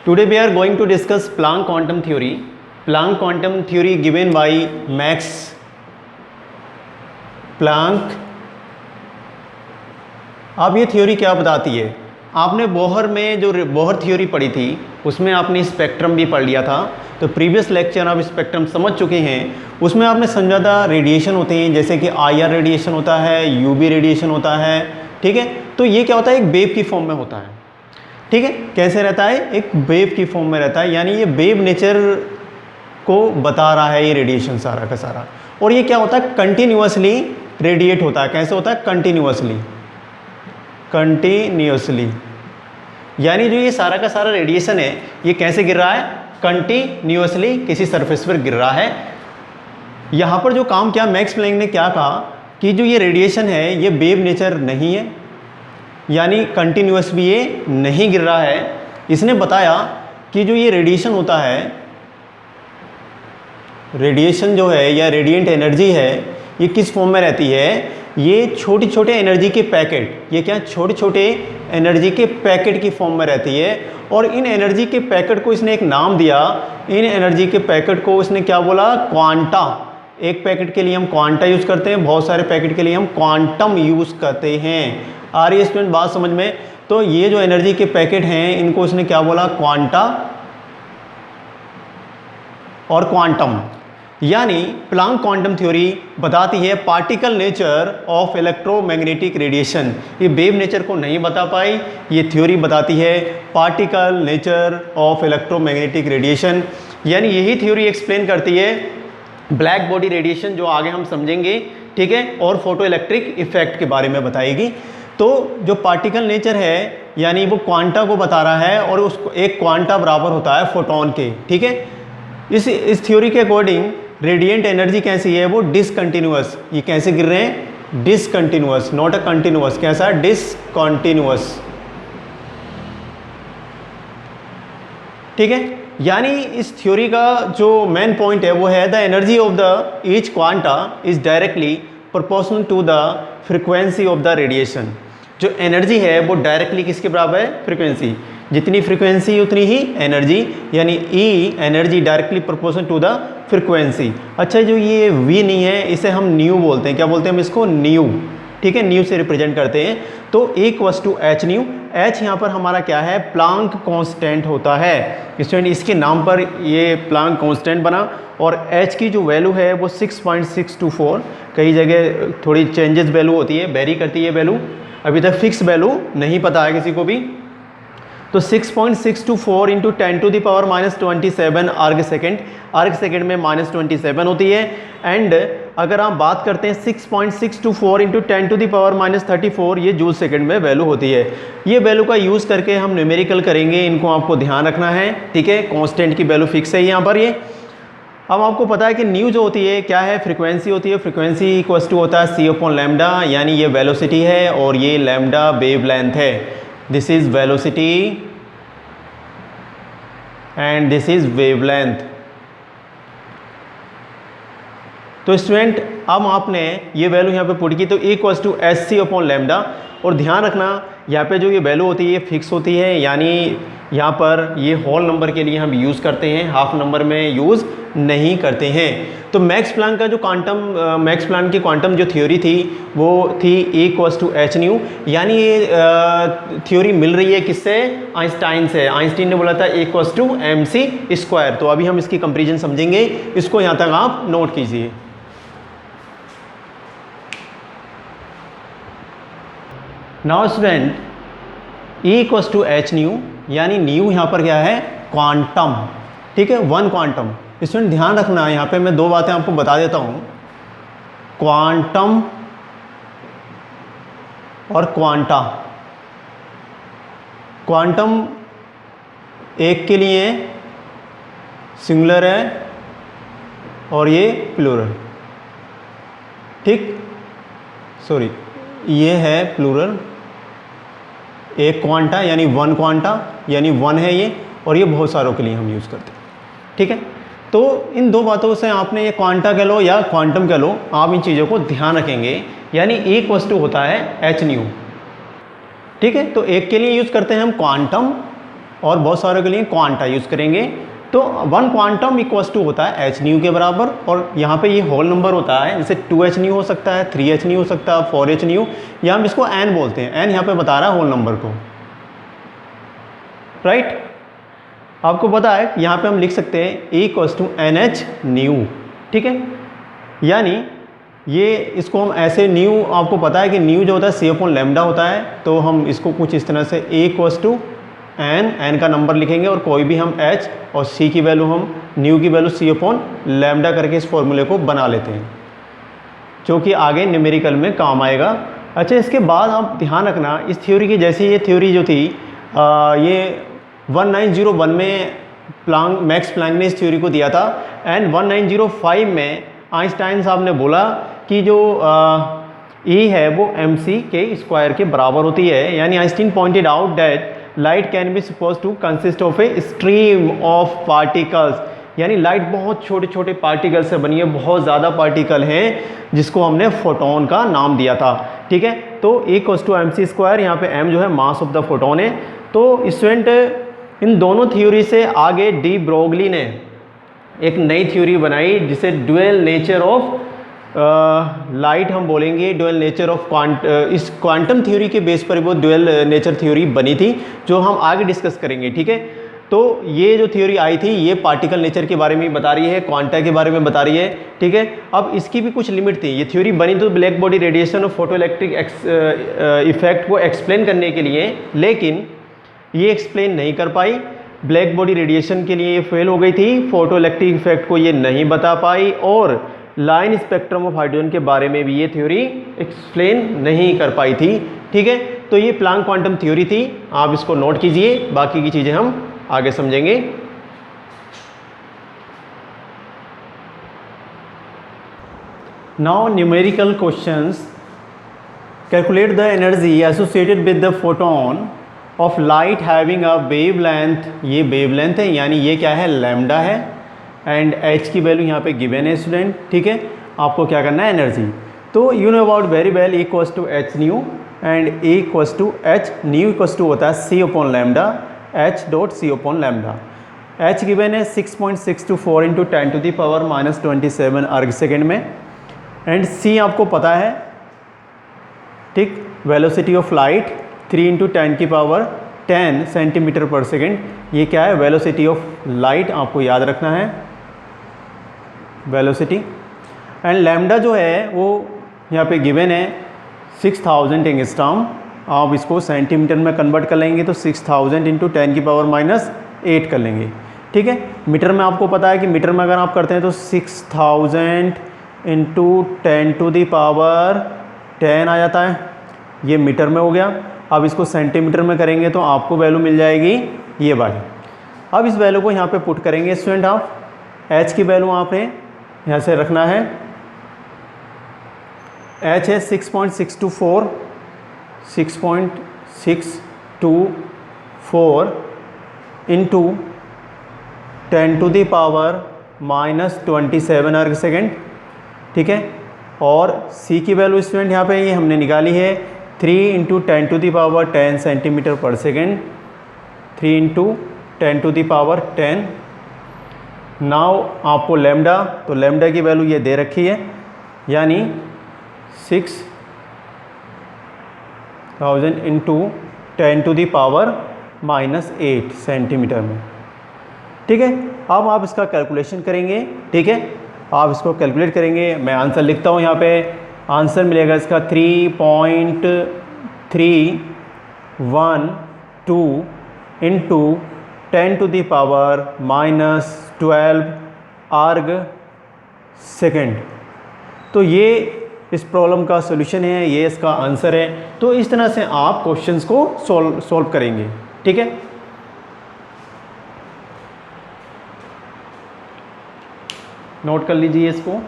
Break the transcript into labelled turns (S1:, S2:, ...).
S1: Today we are going to discuss Planck quantum theory. Planck quantum theory given by Max Planck. अब ये theory क्या बताती है? आपने बोहर में जो बोहर थ्योरी पढ़ी थी उसमें आपने स्पेक्ट्रम भी पढ़ लिया था, तो प्रीवियस लेक्चर आप स्पेक्ट्रम समझ चुके हैं। उसमें आपने समझा था रेडिएशन होते हैं, जैसे कि IR रेडिएशन होता है, UV रेडिएशन होता है, ठीक है। तो ये क्या होता है, एक वेव की फॉर्म में होता है, ठीक है। कैसे रहता है, एक वेव की फॉर्म में रहता है, यानी ये वेव नेचर को बता रहा है ये रेडिएशन सारा का सारा। और ये क्या होता है, कंटिन्यूअसली रेडिएट होता है। कैसे होता है, कंटिन्यूअसली यानी जो ये सारा का सारा रेडिएशन है ये कैसे गिर रहा है, कंटिन्यूअसली किसी सरफेस पर गिर रहा है। यहाँ पर जो काम किया मैक्स प्लैंक ने, क्या कहा कि जो ये रेडिएशन है ये वेव नेचर नहीं है, यानी कंटिन्यूअस भी ये नहीं गिर रहा है। इसने बताया कि जो ये रेडिएशन होता है, रेडिएशन जो है या रेडिएंट एनर्जी है, ये किस फॉर्म में रहती है, ये छोटे छोटे एनर्जी के पैकेट, ये क्या छोटे छोटे एनर्जी के पैकेट की फॉर्म में रहती है। और इन एनर्जी के पैकेट को इसने एक नाम दिया, इन एनर्जी के पैकेट को इसने क्या बोला, क्वांटा। एक पैकेट के लिए हम क्वांटा यूज़ करते हैं, बहुत सारे पैकेट के लिए हम क्वांटम यूज़ करते हैं। आ रही है स्टूडेंट बात समझ में? तो ये जो एनर्जी के पैकेट हैं इनको इसने क्या बोला, क्वांटा और क्वांटम। यानी प्लांक क्वांटम थ्योरी बताती है particle nature of electromagnetic radiation. ये वेव नेचर को नहीं बता पाई, ये थ्योरी बताती है particle nature of electromagnetic radiation. यानी यही थ्योरी एक्सप्लेन करती है ब्लैक बॉडी रेडिएशन, जो आगे हम समझेंगे, ठीक है, और फोटो इलेक्ट्रिक इफेक्ट के बारे में बताएगी। तो जो पार्टिकल नेचर है यानी वो क्वांटा को बता रहा है, और उसको एक क्वांटा बराबर होता है फोटोन के, ठीक है। इस थ्योरी के अकॉर्डिंग रेडिएंट एनर्जी कैसी है, वो डिसकंटिन्यूअस। ये कैसे गिर रहे हैं, डिसकंटिन्यूअस, नॉट अ कंटिन्यूअस। कैसा, डिसकंटिन्यूअस, ठीक है। यानी इस थ्योरी का जो मेन पॉइंट है वो है the energy of the each quanta is directly proportional to the frequency of the radiation. जो एनर्जी है वो डायरेक्टली किसके बराबर है, फ्रीक्वेंसी। जितनी फ्रीक्वेंसी उतनी ही एनर्जी, यानी E energy directly proportional to the frequency. अच्छा, जो ये वी नहीं है इसे हम न्यू बोलते हैं। क्या बोलते हैं हम इसको, न्यू, ठीक है, न्यू से रिप्रेजेंट करते हैं। तो E=H न्यू। H यहाँ पर हमारा क्या है, प्लांक कांस्टेंट होता है। स्टूडेंट इसके नाम पर ये प्लांक कांस्टेंट बना। और H की जो वैल्यू है वो 6.624। कई जगह थोड़ी चेंजेस वैल्यू होती है, वेरी करती है वैल्यू, अभी तक फिक्स वैल्यू नहीं पता है किसी को भी। तो 6.624 इंटू 10⁻⁻27 अर्ग सेकेंड, अर्ग सेकेंड में -27 होती है। एंड अगर आप बात करते हैं 6.624 इंटू 10⁻34, ये जूल सेकेंड में वैल्यू होती है। ये वैल्यू का यूज़ करके हम न्यूमेरिकल करेंगे, इनको आपको ध्यान रखना है, ठीक है। कांस्टेंट की वैल्यू फिक्स है यहाँ पर ये। अब आपको पता है कि न्यू जो होती है क्या है, फ्रीक्वेंसी होती है। फ्रीक्वेंसी इक्वल्स टू होता है c/λ, यानी ये वेलोसिटी है और ये लैम्डा वेव लेंथ है। This is velocity and this is wavelength. तो स्टूडेंट अब आपने ये वैल्यू यहाँ पे पुट की, तो E=Hc/λ। और ध्यान रखना यहाँ पे जो ये वैल्यू होती है ये फिक्स होती है, यानी यहाँ पर ये होल नंबर के लिए हम यूज़ करते हैं, हाफ नंबर में यूज़ नहीं करते हैं। तो मैक्स प्लैंक का जो मैक्स प्लैंक की क्वांटम जो थ्योरी थी वो थी E=H न्यू। यानी ये थ्योरी मिल रही है किससे, आइंस्टाइन से। आइंस्टाइन ने बोला था E=mc²। तो अभी हम इसकी कंपेरिजन समझेंगे, इसको यहाँ तक आप नोट कीजिए। नाउ स्टूडेंट E=H न्यू, यानी न्यू यहाँ पर क्या है, क्वांटम, ठीक है, वन क्वांटम। स्टूडेंट ध्यान रखना, यहाँ पे मैं दो बातें आपको बता देता हूँ, क्वांटम और क्वांटा। क्वांटम एक के लिए सिंगुलर है और ये प्लूरल, ठीक, सॉरी ये है प्लूरल। एक क्वांटा यानी वन क्वांटा, यानी वन है ये, और ये बहुत सारों के लिए हम यूज़ करते हैं, ठीक है। तो इन दो बातों से आपने ये क्वांटा कह लो या क्वांटम कह लो, आप इन चीज़ों को ध्यान रखेंगे। यानी E= होता है H न्यू, ठीक है। तो एक के लिए यूज़ करते हैं हम क्वांटम और बहुत सारे के लिए क्वांटा यूज़ करेंगे। तो 1 क्वांटम इक्वल्स टू होता है एच न्यू के बराबर, और यहाँ पे ये होल नंबर होता है, जैसे 2h न्यू हो सकता है, 3h न्यू हो सकता है, 4h न्यू, या हम इसको n बोलते हैं। n यहाँ पे बता रहा है होल नंबर को, राइट। आपको पता है यहाँ पे हम लिख सकते हैं E equals to NH nu, ठीक है। यानी ये इसको हम ऐसे न्यू, आपको पता है कि न्यू जो होता है C/λ होता है, तो हम इसको कुछ इस तरह से A इक्वल्स टू n का नंबर लिखेंगे और कोई भी हम h और c की वैल्यू, हम न्यू की वैल्यू C/λ करके इस फॉर्मूले को बना लेते हैं, जो कि आगे न्यूमेरिकल में काम आएगा। अच्छा, इसके बाद आप ध्यान रखना इस थ्योरी की, जैसे ये थ्योरी जो थी ये 1901 में मैक्स प्लैंक ने इस थ्योरी को दिया था, एंड 1905 में आइंस्टाइन साहब ने बोला कि जो E है वो mc² के बराबर होती है। यानी Einstein pointed out that light can be suppose to consist of a stream of particles, यानी लाइट बहुत छोटे छोटे पार्टिकल से बनी है, बहुत ज़्यादा पार्टिकल हैं जिसको हमने फोटोन का नाम दिया था, ठीक है। तो E इक्वल्स टू mc², यहाँ पे m जो है मास ऑफ द फोटोन है। तो स्टूडेंट इन दोनों थ्योरी से आगे डी ब्रोगली ने एक नई थ्योरी बनाई जिसे ड्यूअल नेचर ऑफ लाइट हम बोलेंगे, ड्यूअल नेचर ऑफ इस क्वांटम थ्योरी के बेस पर वो ड्यूअल नेचर थ्योरी बनी थी, जो हम आगे डिस्कस करेंगे, ठीक है। तो ये जो थ्योरी आई थी ये पार्टिकल नेचर के बारे में बता रही है, क्वांटा के बारे में बता रही है, ठीक है। अब इसकी भी कुछ लिमिट थी। ये थ्योरी बनी तो ब्लैक बॉडी रेडिएशन और फोटो इलेक्ट्रिक इफेक्ट को एक्सप्लेन करने के लिए, लेकिन ये एक्सप्लेन नहीं कर पाई। ब्लैक बॉडी रेडिएशन के लिए ये फेल हो गई थी, फोटो इलेक्ट्रिक इफेक्ट को ये नहीं बता पाई, और लाइन स्पेक्ट्रम ऑफ हाइड्रोजन के बारे में भी ये थ्योरी एक्सप्लेन नहीं कर पाई थी, ठीक है। तो ये प्लैंक क्वांटम थ्योरी थी, आप इसको नोट कीजिए, बाकी की चीज़ें हम आगे समझेंगे। Now numerical questions. Calculate the energy associated with the photon of light having a wavelength, ये वेवलेंथ है यानी ये क्या है, लैम्डा है, एंड h की वैल्यू यहाँ पे गिवन है स्टूडेंट, ठीक है। आपको क्या करना है, एनर्जी। तो you know about very well, E equals to h nu and E equals to h nu equals to होता है C/λ, h dot C/λ। h given है 6.624 इंटू 10⁻⁻27 अर्ग सेकेंड में, एंड c आपको पता है, ठीक, velocity of light 3 into 10⁻10 centimetre पर सेकेंड, ये क्या है, वेलोसिटी ऑफ लाइट, आपको याद रखना है वेलोसिटी। एंड लैम्डा जो है वो यहाँ पे गिवन है 6000 एंगस्ट्रॉम, आप इसको सेंटीमीटर में कन्वर्ट कर लेंगे तो 6000 इंटू 10⁻8 कर लेंगे, ठीक है। मीटर में आपको पता है कि मीटर में अगर आप करते हैं तो 6000 इंटू 10⁻10 आ जाता है, ये मीटर में हो गया। अब इसको सेंटीमीटर में करेंगे तो आपको वैल्यू मिल जाएगी ये वाली। अब इस वैल्यू को यहाँ पे पुट करेंगे स्टूडेंट, आप h की वैल्यू आपने यहाँ से रखना है, h है 6.624 इंटू 10⁻27 अर्ग सेकेंड, ठीक है। और c की वैल्यू स्टूडेंट यहाँ पे ये हमने निकाली है 3 इंटू 10⁻10 सेंटीमीटर पर सेकेंड, 3 इंटू 10⁻10। नाउ आपको लैम्डा, तो लैम्डा की वैल्यू ये दे रखी है, यानी 6000 इंटू 10⁻8 सेंटीमीटर में, ठीक है। अब आप इसका कैलकुलेशन करेंगे, ठीक है, आप इसको कैलकुलेट करेंगे। मैं आंसर लिखता हूँ यहाँ पे, आंसर मिलेगा इसका 3.312 इंटू 10⁻12 अर्ग सेकेंड। तो ये इस प्रॉब्लम का सॉल्यूशन है, ये इसका आंसर है। तो इस तरह से आप क्वेश्चंस को सॉल्व करेंगे, ठीक है। नोट कर लीजिए इसको।